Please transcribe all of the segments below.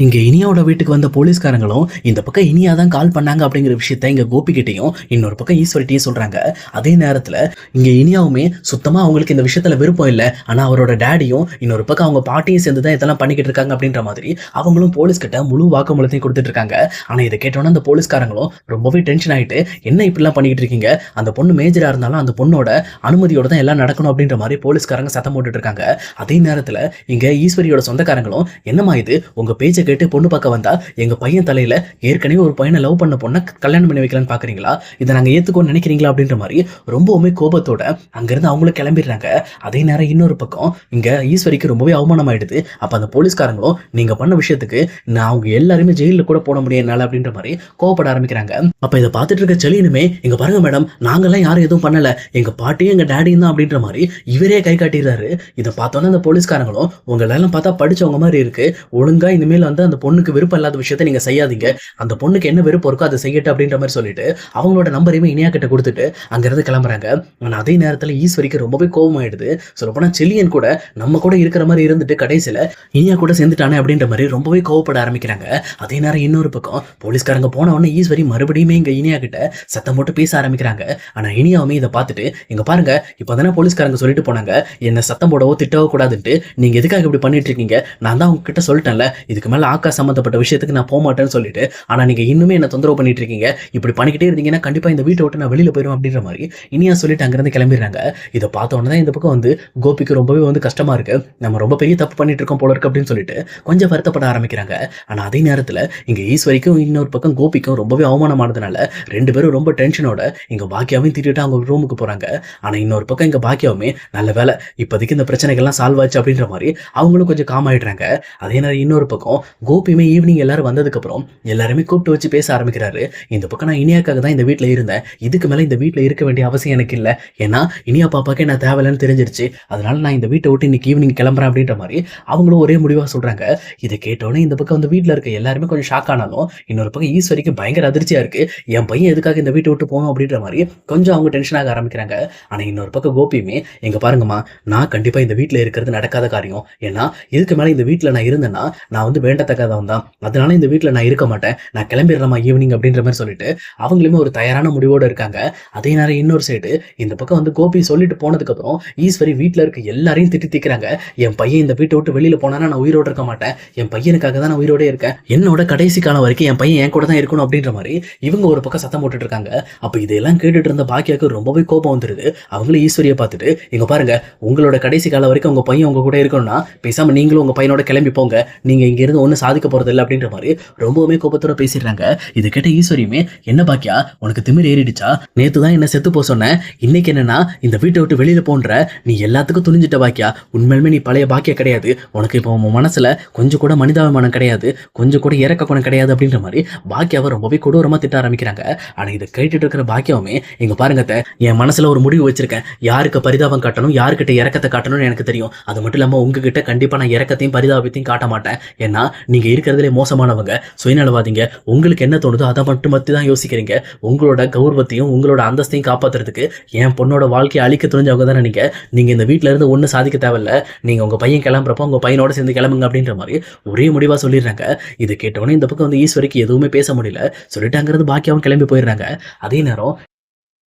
இங்க இனியாவோட வீட்டுக்கு வந்த போலீஸ்காரங்களும் இந்த பக்கம் இனியா தான் கால் பண்ணாங்க அப்படிங்கிற விஷயத்த இங்க கோபிக்கிட்டையும் இன்னொரு பக்கம் ஈஸ்வரிட்டையும் சொல்றாங்க. அதே நேரத்துல இங்க இனியாவுமே சுத்தமா அவங்களுக்கு இந்த விஷயத்துல விருப்பம் இல்லை. ஆனா அவரோட டேடியும் இன்னொரு பக்கம் அவங்க பாட்டியும் சேர்ந்து தான் இதெல்லாம் பண்ணிக்கிட்டு இருக்காங்க அப்படின்ற மாதிரி அவங்களும் போலீஸ் கிட்ட முழு வாக்குமூலத்தையும் கொடுத்துட்டு இருக்காங்க. ஆனா இதை கேட்டோன்னா அந்த போலீஸ்காரங்களும் ரொம்பவே டென்ஷன் ஆயிட்டு, என்ன இப்படிலாம் பண்ணிக்கிட்டு இருக்கீங்க, அந்த பொண்ணு மேஜரா இருந்தாலும் அந்த பொண்ணோட அனுமதியோட தான் எல்லாம் நடக்கணும் அப்படின்ற மாதிரி போலீஸ்காரங்க சத்தம் போட்டுட்டு இருக்காங்க. அதே நேரத்துல இங்க ஈஸ்வரியோட சொந்தக்காரங்களும், என்னமா இது, உங்க பேச்சை கேட்டு பொண்ணு பார்க்க வந்தா எங்க பையன் தலையில ஏற்கனவே ஒரு பையனை லவ் பண்ண பொண்ணை கல்யாணம் பண்ணி வைக்கலான்னு பாக்குறீங்களா, இதை நாங்க ஏத்துக்கோன்னு நினைக்கிறீங்களா அப்படின்ற மாதிரி ரொம்பவுமே கோபத்தோட அங்கிருந்து அவங்களும் கிளம்பிடுறாங்க. அதே நேரம் இன்னொரு பக்கம் இங்க ஈஸ்வரிக்கு ரொம்பவே அவமானம் ஆயிடுது. அப்ப அந்த போலீஸ்காரங்களும், நீங்க பண்ண விஷயத்துக்கு நான் அவங்க எல்லாருமே ஜெயில கூட போட முடியும் என்னால அப்படின்ற மாதிரி கோவப்பட ஆரம்பிக்கிறாங்க. அப்ப இதை பார்த்துட்டு இருக்க செலினுமே, இங்க பாருங்க மேடம், நாங்கெல்லாம் யாரும் எதுவும் பண்ணல, எங்க பாட்டியும் எங்க டேடியும் தான் அப்படின்ற மாதிரி இவரே கை காட்டிடுறாரு. இதை பார்த்தோன்னா அந்த போலீஸ்காரங்களும், உங்களெல்லாம் பார்த்தா படிச்சவங்க மாதிரி இருக்கு, ஒழுங்கா இனிமேல் வந்து அந்த பொண்ணுக்கு விருப்பம் இல்லாத விஷயத்த நீங்க செய்யாதீங்க, அந்த பொண்ணுக்கு என்ன விருப்பம் இருக்கோ அதை செய்யட்டும் அப்படின்ற மாதிரி சொல்லிட்டு அவங்களோட நம்பரையுமே இனியா கிட்ட கொடுத்துட்டு அங்கிருந்து கிளம்புறாங்க. ஆனா அதே நேரத்துல ஈஸ்வரிக்கு ரொம்பவே கோபம் ஆயிடுது. சொல்லப்போனா செல்லியன் கூட நம்ம கூட இருக்கிற மாதிரி இருந்துட்டு கடைசியில இனியா கூட சேர்ந்துட்டானே அப்படின்ற மாதிரி ரொம்பவே கோவப்பட ஆரம்பிக்கிறாங்க. அதே நேரம் இன்னொரு பக்கம் போலீஸ்காரங்க போன உடனே ஈஸ்வரி மறுபடியும் இங்க இனியா கிட்ட சத்தம் போட்டு பேச ஆரம்பிக்கிறாங்க. ஆனா இனியாவுமே இதை பார்த்துட்டு, இங்க பாருங்க, இப்பதானே போலீஸ்காரங்க சொல்லிட்டு போனாங்க என்ன சத்தம் போடவோ திட்டவோ கூடாதுன்ட்டு, நீங்க எதுக்காக இப்படி பண்ணிட்டு இருக்கீங்க, நான் தான் உங்ககிட்ட சொல்லிட்டேன்ல இதுக்கு மேல ஆகாஷ் சம்பந்தப்பட்ட விஷயத்துக்கு நான் போக மாட்டேன்னு சொல்லிட்டு, ஆனா நீங்க இன்னுமே என்ன தொந்தரவு பண்ணிட்டு இருக்கீங்க, இப்படி பண்ணிக்கிட்டே இருந்தீங்கன்னா கண்டிப்பா இந்த வீட்டை விட்டு நான் வெளியில போயிடும் அப்படின்ற மாதிரி இனியா சொல்லிட்டு அங்கிருந்து கிளம்பிடுறாங்க. இதை பார்த்த உடனே இந்த பக்கம் வந்து கோபிக்கு ரொம்பவே வந்து கஷ்டமா இருக்கு, நம்ம ரொம்ப பெரிய தப்பு பண்ணிட்டு இருக்கோம் போல இருக்கு அப்படின்னு சொல்லிட்டு கொஞ்சம் வருத்தப்பட ஆரம்பிக்கிறாங்க. ஆனா அதே நேரத்துல இங்க ஈஸ்வரிக்கும் இன்னொரு பக்கம் கோபிக்கும் ரொம்பவே அவமானமானதுனால ரெண்டு பேரும் ரொம்ப டென்ஷனோட இங்க பாக்கியாவையும் திட்டிட்டு அவங்க ரூமுக்கு போறாங்க. ஆனா இன்னொரு பக்கம் இங்க பாக்கியாவுமே, நல்ல வேலை இப்போதைக்கு இந்த பிரச்சனைகள்லாம் சால்வ் ஆச்சு அப்படின்ற மாதிரி அவங்களும் கொஞ்சம் காம் ஆயிடுறாங்க. அதே நேரம் இன்னொரு பக்கம் கோபியுமே ஈவினிங் எல்லாரும் வந்ததுக்கு அப்புறம் எல்லாருமே கூப்பிட்டு வச்சு பேச ஆரம்பிக்கிறாரு. இந்த பக்கம் நான் இனியாக்காக தான் இந்த வீட்டில் இருந்தேன், இதுக்கு மேல இந்த வீட்டில் இருக்க வேண்டிய அவசியம் எனக்கு இல்லை, ஏன்னா இனியா பாப்பாக்கே நான் தேவையில்லைன்னு தெரிஞ்சிருச்சு, அதனால நான் இந்த வீட்டை விட்டு இன்னைக்கு ஈவினிங் கிளம்புறேன் அப்படின்ற மாதிரி அவங்களும் ஒரே முடிவா சொல்றாங்க. இதை கேட்டோன்னே இந்த பக்கம் வந்து வீட்டில் இருக்க எல்லாருமே கொஞ்சம் ஷாக் ஆனாலும் இன்னொரு பக்கம் ஈஸ்வரிக்கு பயங்கர அதிர்ச்சியா இருக்கு, என் பையன் எதுக்காக இந்த வீட்டை விட்டு போகணும் அப்படின்ற மாதிரி கொஞ்சம் அவங்க டென்ஷன் ஆக ஆரம்பிக்கிறாங்க. ஆனா இன்னொரு பக்கம் கோபியுமே, எங்க பாருங்கம்மா, நான் கண்டிப்பா இந்த வீட்டில் இருக்கிறது நடக்காத காரியம், ஏன்னா இதுக்கு மேல இந்த வீட்டில் நான் இருந்தேன்னா நான் வந்து வேண்டத்தக்கதான் தான், அதனால இந்த வீட்டில் நான் இருக்க மாட்டேன், நான் கிளம்பிடுறேம்மா ஈவினிங் அப்படின்ற மாதிரி சொல்லிட்டு அவங்களுமே ஒரு தயாரான முடிவோடு இருக்காங்க. அதே நேரம் இன்னொரு சைடு இந்த பக்கம் வந்து கோபி சொல்லிட்டு போனதுக்கு அப்புறம் ஈஸ்வரி வீட்டில் இருக்க எல்லாரையும் திட்டி திக்கிறாங்க. என் பையன் இந்த வீட்டை விட்டு வெளியில போனா நான் உயிரோடு இருக்க மாட்டேன், என் பையனுக்காக தான் நான் உயிரோட இருக்கேன், என்னோட கடைசி காலம் வரைக்கும் என் பையன் என் கூட தான் இருக்கணும் அப்படின்ற மாதிரி இவங்க ஒரு பக்கம் சத்தம் போட்டுட்டு இருக்காங்க. அப்ப இதெல்லாம் கேட்டுட்டு இருந்த பாக்கியாவுக்கு ரொம்பவே கோபம் வந்துருது. அவங்களும் ஈஸ்வரியை பார்த்துட்டு, இங்க பாருங்க, உங்களோட கடைசி காலம் வரைக்கும் உங்க பையன் உங்க கூட இருக்கணும்னா பேசாம நீங்களும் உங்க பையனோட கிளம்பி போங்க, நீங்க இங்க இருந்து ஒன்னும் சாதிக்க போறது இல்லை அப்படின்ற மாதிரி ரொம்பவுமே கோபத்தோட பேசிடுறாங்க. இது கேட்ட ஈஸ்வரியுமே, என்ன பாக்கியா உனக்கு திமிர் ஏறிடுச்சா, நேத்து தான் என்ன செத்து போ சொன்ன, இன்னைக்கு என்னன்னா இந்த வீட்டை விட்டு வெளியில போன்ற, நீ எல்லாத்துக்கும் துணிஞ்சிட்ட பாக்கியா, உண்மையிலுமே நீ பழைய பாக்கியா கிடையாது, உனக்கு இப்போ உன் மனசுல கொஞ்சம் கூட மனிதாபிமானம் கிடையாது, கொஞ்சம் கூட இறக்க குணம் கிடையாது அப்படின்ற மாதிரி பாக்கியாவை ரொம்பவே கொடூரமா திட்ட ஆரம்பிக்கிறாங்க. ஆனா இதை கேட்டுட்டு இருக்கிற பாக்கியாவுமே, இங்க பாருங்க, என் மனசுல ஒரு முடிவு வச்சிருக்கேன், யாருக்கு பரிதாபம் காட்டணும் யாருக்கிட்ட இறக்கத்தை காட்டணும்னு எனக்கு தெரியும், அது மட்டும் இல்லாம உங்ககிட்ட கண்டிப்பா நான் இறக்கத்தையும் பரிதாபத்தையும் காட்ட மாட்டேன், ஏன்னா நீங்க இருக்கிறதுலே மோசமானவங்க, சுயநலவாதிங்க, உங்களுக்கு என்ன தோணுதோ அதை மட்டும் தான் யோசிக்கிறீங்க, உங்களோட கௌரவத்தையும் உங்களோட அந்தஸ்தையும் காப்பாத்துறதுக்கு என் பொண்ணோட வாழ்க்கையை அழிக்க துணிஞ்சவங்க தானே நீங்க இந்த வீட்டுல இருந்து ஒண்ணு சாதிக்க தேவையில்ல, நீங்க உங்க பையன் கிளம்புறப்போ உங்க பையனோட சேர்ந்து கிளம்புங்க அப்படின்ற மாதிரி ஒரே முடிவா சொல்லிடுறாங்க. இது கேட்டவொடனே இந்த பக்கம் வந்து ஈஸ்வரிக்கு எதுவுமே பேச முடியல, சொல்லிட்டு அங்கிருந்து பாக்கியாவும் கிளம்பி போயிடுறாங்க. அதே நேரம்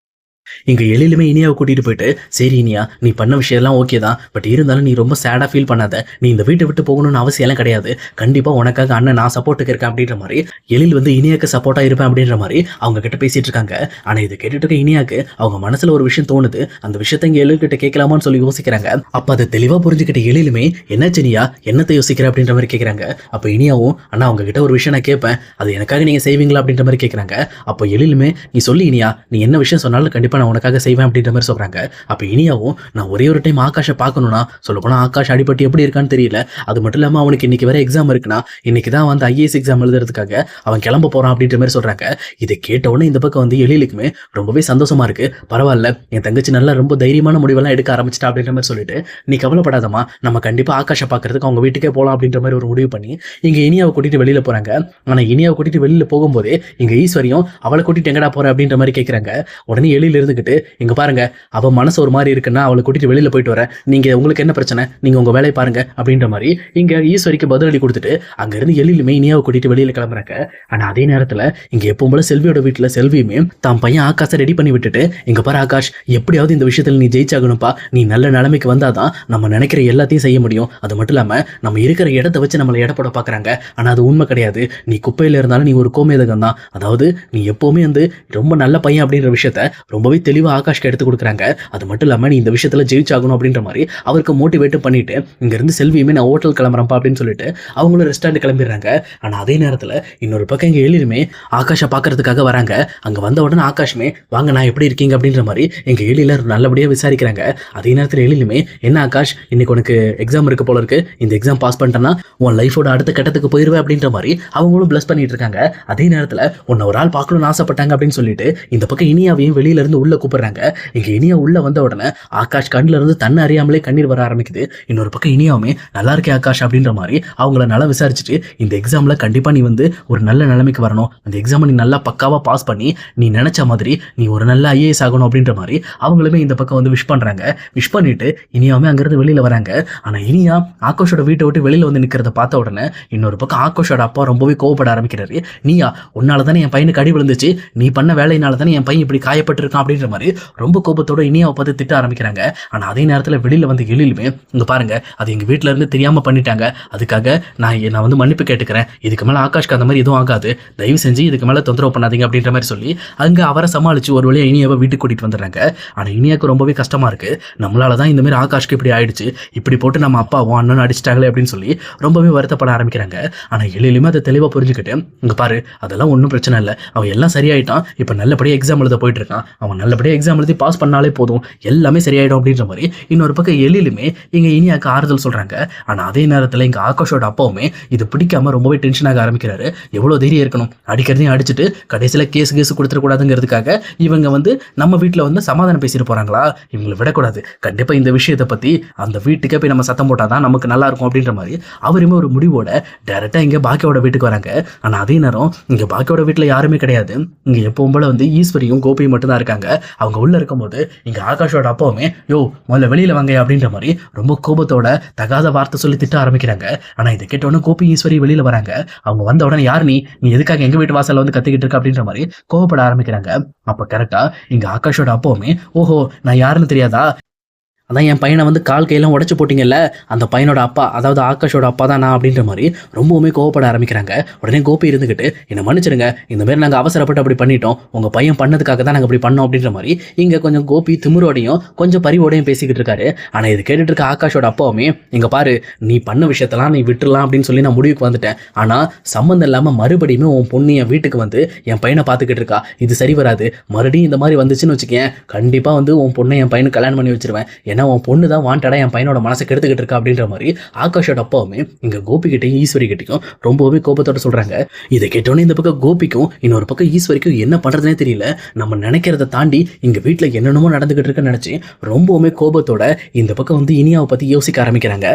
இங்க எழிலுமே இனியாவை கூட்டிட்டு போயிட்டு, சரி இனியா, நீ பண்ண விஷயம் எல்லாம் ஓகே தான், பட் இருந்தாலும் நீ ரொம்ப சேடா ஃபீல் பண்ணாத, நீ இந்த வீட்டை விட்டு போகணும்னு அவசியம் எல்லாம் கிடையாது, கண்டிப்பா உனக்காக அண்ணன் நான் சப்போர்ட்டுக்கு இருக்கேன் அப்படின்ற மாதிரி எழில் வந்து இனியாக்கு சப்போர்ட்டா இருப்பேன் அப்படின்ற மாதிரி அவங்க கிட்ட பேசிட்டு இருக்காங்க. ஆனா இதை கேட்டுட்டு இருக்க இனியாக்கு அவங்க மனசுல ஒரு விஷயம் தோணுது, அந்த விஷயத்த இங்க எழில் கிட்ட கேட்கலாமான்னு சொல்லி யோசிக்கிறாங்க. அப்ப அதை தெளிவா புரிஞ்சுக்கிட்ட எழிலுமே, என்ன இனியா என்னத்தை யோசிக்கிற அப்படின்ற மாதிரி கேட்கறாங்க. அப்ப இனியாவும், அண்ணா அவங்க கிட்ட ஒரு விஷயம் நான் கேட்பேன், அது எனக்காக நீங்க செய்வீங்களா அப்படின்ற மாதிரி கேட்கறாங்க. அப்ப எழிலுமே, நீ சொல்லி இனியா, நீ என்ன விஷயம் சொன்னாலும் கண்டிப்பா நான் உனக்காக செய்வேன் அப்படின்ற மாதிரி சொல்றாங்க. அப்ப இனியாவும், நான் ஒரே ஒரு டைம் ஆகாஷை பார்க்கணும்னா, சொல்ல போனா ஆகாஷ் அடிபட்டு எப்படி இருக்கான்னு தெரியல, அது மட்டும் இல்லாம அவனுக்கு இன்னைக்கு வேற எக்ஸாம் இருக்குன்னா, இன்னைக்கு தான் வந்து ஐஏஎஸ் எக்ஸாம் எழுதுறதுக்காக அவன் கிளம்ப போறான் அப்படின்ற மாதிரி சொல்றாங்க. இதை கேட்ட உடனே இந்த பக்கம் வந்து எழிலுக்குமே ரொம்பவே சந்தோஷமா இருக்கு, பரவாயில்ல என் தங்கச்சி நல்லா ரொம்ப தைரியமான முடிவெல்லாம் எடுக்க ஆரம்பிச்சிட்டா அப்படின்ற மாதிரி சொல்லிட்டு, நீ கவலைப்படாதமா, நம்ம கண்டிப்பா ஆகாஷை பார்க்கறதுக்கு அவங்க வீட்டுக்கே போலாம் அப்படின்ற மாதிரி ஒரு முடிவு பண்ணி இங்க இனியாவை கூட்டிட்டு வெளியில போறாங்க. ஆனா இனியாவை கூட்டிட்டு வெளியில போகும்போதே இங்க ஈஸ்வரியும், அவளை கூட்டிட்டு எங்கடா போற அப்படின்ற மாதிரி கேட்கறாங்க. உடனே எழில இருந்து இருந்துகிட்டு, இங்க பாருங்க, அவ மனசு ஒரு மாதிரி இருக்குன்னா அவளை கூட்டிட்டு வெளியில போயிட்டு வரேன், நீங்க உங்களுக்கு என்ன பிரச்சனை, நீங்க உங்க வேலையை பாருங்க அப்படின்ற மாதிரி இங்க ஈஸ்வரிக்கு பதிலடி கொடுத்துட்டு அங்க இருந்து எழிலுமே இனியாவை கூட்டிட்டு வெளியில கிளம்புறாங்க. ஆனா அதே நேரத்துல இங்க எப்பவும் போல செல்வியோட வீட்டுல செல்வியுமே தான் பையன் ஆகாஷை ரெடி பண்ணி விட்டுட்டு, இங்க பாரு ஆகாஷ், எப்படியாவது இந்த விஷயத்துல நீ ஜெயிச்சாகணும்ப்பா, நீ நல்ல நிலைமைக்கு வந்தாதான் நம்ம நினைக்கிற எல்லாத்தையும் செய்ய முடியும், அது மட்டும் இல்லாம நம்ம இருக்கிற இடத்த வச்சு நம்மளை எடை போட பாக்குறாங்க, ஆனா அது உண்மை கிடையாது, நீ குப்பையில இருந்தாலும் நீ ஒரு கோமேதகம் தான், அதாவது நீ எப்பவுமே வந்து ரொம்ப நல்ல பையன் அப்படின்ற விஷயத்த ரொம்பவே தெளிவா ஆகாஷ்க்கு எடுத்து கொடுக்குறாங்க. அது மட்டும் இல்லாம நீ இந்த விஷயத்துல ஜெயிச்சாகணும் அப்படின்ற மாதிரி அவருக்கு மோட்டிவேட் பண்ணிட்டு இங்க இருந்து செல்வியுமே நான் ஹோட்டல் கிளம்புறப்பா அப்படின்னு சொல்லிட்டு அவங்களும் ரெஸ்டாரண்ட் கிளம்பிடுறாங்க. ஆனா அதே நேரத்துல இன்னொரு பக்கம் இங்க எழிலுமே ஆகாஷை பாக்குறதுக்காக வராங்க. அங்க வந்த உடனே ஆகாஷ்மே வாங்க நான் எப்படி இருக்கீங்க அப்படின்ற மாதிரி எங்க எழில நல்லபடியா விசாரிக்கிறாங்க. அதே நேரத்துல எழிலுமே என்ன ஆகாஷ், இன்னைக்கு உனக்கு எக்ஸாம் இருக்கு போல இருக்கு, இந்த எக்ஸாம் பாஸ் பண்ணிட்டேன்னா உன் லைஃபோட அடுத்த கட்டத்துக்கு போயிருவேன் அப்படின்ற மாதிரி அவங்களும் பிளஸ் பண்ணிட்டு இருக்காங்க. அதே நேரத்துல உன்னை ஒரு ஆள் பார்க்கணும்னு ஆசைப்பட்டாங்க அப்படின்னு சொல்லிட்டு இந்த பக்கம் இனியாவையும் வெளியில இருந்து உள்ள கூப்பிடுறாங்க. இங்க இனியா உள்ள வந்த உடனே ஆகாஷ் கண்ணுல இருந்து தன்னை அறியாமலே கண்ணீர் வர ஆரம்பிக்குது. இன்னொரு பக்கம் இனியாவுமே நல்லா இருக்கே ஆகாஷ் அப்படின்ற மாதிரி அவங்கள நல்லா விசாரிச்சுட்டு, இந்த எக்ஸாம்ல கண்டிப்பா நீ வந்து ஒரு நல்ல நிலைமைக்கு வரணும், அந்த எக்ஸாம் நீ நல்லா பக்காவா பாஸ் பண்ணி நீ நினைச்ச மாதிரி நீ ஒரு நல்ல ஐஏஎஸ் ஆகணும் அப்படின்ற மாதிரி அவங்களுமே இந்த பக்கம் வந்து விஷ் பண்றாங்க. விஷ் பண்ணிட்டு இனியாவுமே அங்கிருந்து வெளியில வராங்க. ஆனா இனியா ஆகாஷோட வீட்டை விட்டு வெளியில வந்து நிக்கிறத பார்த்த உடனே இன்னொரு பக்கம் ஆகாஷோட அப்பா ரொம்பவே கோவப்பட ஆரம்பிக்கிறாரு. நீயா, உன்னால தானே என் பையனுக்கு அடி விழுந்துச்சு, நீ பண்ண வேலையினால தானே என் பையன் இப்படி காயப்பட்டு இருக்கான் அப்படின்ற மாதிரி ரொம்ப கோபத்தோட இனியாவை பார்த்து திட்ட ஆரம்பிக்கிறாங்க. ஆனா அதே நேரத்துல வெளியில வந்து எழிலுமே இங்க பாருங்க, அது எங்க வீட்டுல இருந்து தெரியாம பண்ணிட்டாங்க, அதுக்காக நான் வந்து மன்னிப்பு கேட்டுக்கிறேன், இதுக்கு மேல ஆகாஷ்க்கு அந்த மாதிரி எதுவும் ஆகாது, தயவு செஞ்சு இதுக்கு மேல தொந்தரவு பண்ணாதீங்க அப்படின்ற மாதிரி சொல்லி அங்க அவரை சமாளிச்சு ஒரு வழியா இனியாவை வீட்டுக்கு கூட்டிட்டு வந்துடுறாங்க. ஆனா இனியாவுக்கு ரொம்பவே கஷ்டமா இருக்கு, நம்மளாலதான் இந்த மாதிரி ஆகாஷ்க்கு இப்படி ஆயிடுச்சு, இப்படி போட்டு நம்ம அப்பாவும் அண்ணனும் அடிச்சிட்டாங்களே அப்படின்னு சொல்லி ரொம்பவே வருத்தப்பட ஆரம்பிக்கிறாங்க. ஆனா எழிலுமே அதை தெளிவா புரிஞ்சுக்கிட்டு, இங்க பாரு அதெல்லாம் ஒன்றும் பிரச்சனை இல்லை, அவன் எல்லாம் சரியாயிட்டான், இப்ப நல்லபடியா எக்ஸாம் எழுத போயிட்டு இருக்கான், அவன் நல்லபடியா எக்ஸாம் எழுதி பாஸ் பண்ணாலே போதும், எல்லாமே சரியாயிடும் அப்படின்ற மாதிரி இன்னொரு பக்கம் எழிலுமே இங்க இனியாக்கு ஆறுதல் சொல்றாங்க. ஆனா அதே நேரத்துல இங்க ஆகாஷோட அப்பாவுமே இது பிடிக்காம ரொம்பவே டென்ஷன் ஆக ஆரம்பிக்கிறாரு. எவ்வளவு தைரியம் இருக்கணும், அடிக்கிறதையும் அடிச்சுட்டு கடைசியில கேஸ் கொடுத்துடக்கூடாதுங்கிறதுக்காக இவங்க வந்து நம்ம வீட்டுல வந்து சமாதானம் பேசிட்டு போறாங்களா, இவங்களை விடக்கூடாது, கண்டிப்பா இந்த விஷயத்தை பத்தி அந்த வீட்டுக்கே போய் நம்ம சத்தம் போட்டாதான் நமக்கு நல்லா இருக்கும் அப்படின்ற மாதிரி அவருமே ஒரு முடிவோட டைரக்டா இங்க பாக்கியோட வீட்டுக்கு வராங்க. ஆனா அதே நேரம் இங்க பாக்கியோட வீட்டுல யாருமே கிடையாது, இங்க எப்பவும் போல வந்து ஈஸ்வரியும் கோபியும் மட்டும் தான் இருக்காங்க. அவங்க உள்ள இருக்கும்போது இங்க ஆகாஷோட அப்பாவுமே யோ முதல்ல வெளியில வாங்க அப்படின்ற மாதிரி ரொம்ப கோபத்தோட தகாத வார்த்தை சொல்லி திட்ட ஆரம்பிக்கிறாங்க. ஆனா இதை கேட்டோன்னு கோபி ஈஸ்வரி வெளியில வராங்க. அவங்க வந்த உடனே யார் நீ எதுக்காக எங்க வீட்டு வாசல்ல வந்து கத்திக்கிட்டு இருக்க அப்படின்ற மாதிரி கோவப்பட ஆரம்பிக்கிறாங்க. அப்ப கரெக்டா இங்க ஆகாஷோட அப்பாவுமே ஓஹோ நான் யாருன்னு தெரியாதா, அதான் என் பையனை வந்து கால் கையெல்லாம் உடச்சு போட்டிங்கல்ல, அந்த பையனோட அப்பா, அதாவது ஆகாஷோட அப்பா தான் நான் அப்படின்ற மாதிரி ரொம்பவுமே கோவப்பட ஆரம்பிக்கிறாங்க. உடனே கோபி இருந்துக்கிட்டு என்னை மன்னிச்சிருங்க, இந்த மாதிரி நாங்கள் அவசரப்பட்டு அப்படி பண்ணிட்டோம், உங்கள் பையன் பண்ணதுக்காக தான் நாங்கள் அப்படி பண்ணோம் அப்படின்ற மாதிரி இங்கே கொஞ்சம் கோபி திமிரோடையும் கொஞ்சம் பரிவோடையும் பேசிக்கிட்டு இருக்காரு. ஆனால் இது கேட்டுட்டு இருக்க ஆகாஷோட அப்பாவுமே இங்கே பாரு, நீ பண்ண விஷயத்தெல்லாம் நீ விட்டுடலாம் அப்படின்னு சொல்லி நான் முடிவுக்கு வந்துட்டேன், ஆனால் சம்மந்தம் இல்லாமல் மறுபடியுமே உன் பொண்ணு என் வீட்டுக்கு வந்து என் பையனை பார்த்துக்கிட்டு இருக்கா, இது சரி வராது, மறுபடியும் இந்த மாதிரி வந்துச்சுன்னு வச்சுக்கேன், கண்டிப்பாக வந்து உன் பொண்ணை என் பையனுக்கு கல்யாணம் பண்ணி வச்சிருவேன், உன் பொண்ணு தான் வாண்டடா என் பையனோட மனசை கெடுத்துக்கிட்டு இருக்கா அப்படின்ற மாதிரி ஆகாஷோட அப்பாவுமே இங்க கோபி கிட்டையும் ஈஸ்வரி கிட்டையும் ரொம்பவே கோபத்தோட சொல்றாங்க. இதை கேட்டோன்னே இந்த பக்கம் கோபிக்கும் இன்னொரு பக்கம் ஈஸ்வரிக்கும் என்ன பண்றதுனே தெரியல, நம்ம நினைக்கிறத தாண்டி இங்க வீட்டுல என்னென்னமோ நடந்துகிட்டு இருக்குன்னு நினைச்சு ரொம்பவுமே கோபத்தோட இந்த பக்கம் வந்து இனியாவை பத்தி யோசிக்க ஆரம்பிக்கிறாங்க.